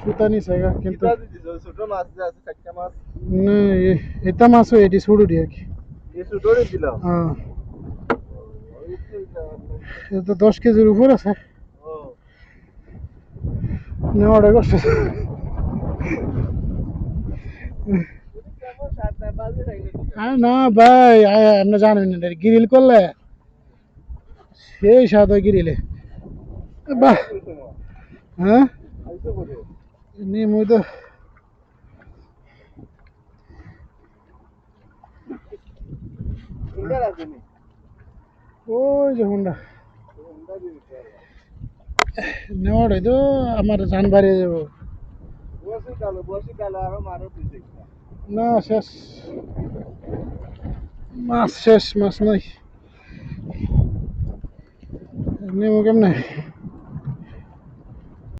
সুতা নিছে কিন্তু ছোট মাছ যে আছে চারটা মাছ না এটা মাছও এটি ছুড়ুটি আর কি এই ছোটরে দিল হ্যাঁ এটা 10 কেজির উপর আছে ও নেওয়াটা কষ্ট কেমন সাতটা বাজে থাকলে না ভাই আপনি জানেন না গ্রিল করলে সেই স্বাদ হয় গ্রিলে বাহ হ্যাঁ আইসো করে নিম ওই তো ইন্টার আছে নি ওই যে হুন্ডা ইন্টার দিতে নেওয়াটাই তো আমার জান বাড়িয়ে যাবো বসে কালো আরো মারো দিছে না শেষ মাছ শেষ মাছ নাই নেবো কেমনে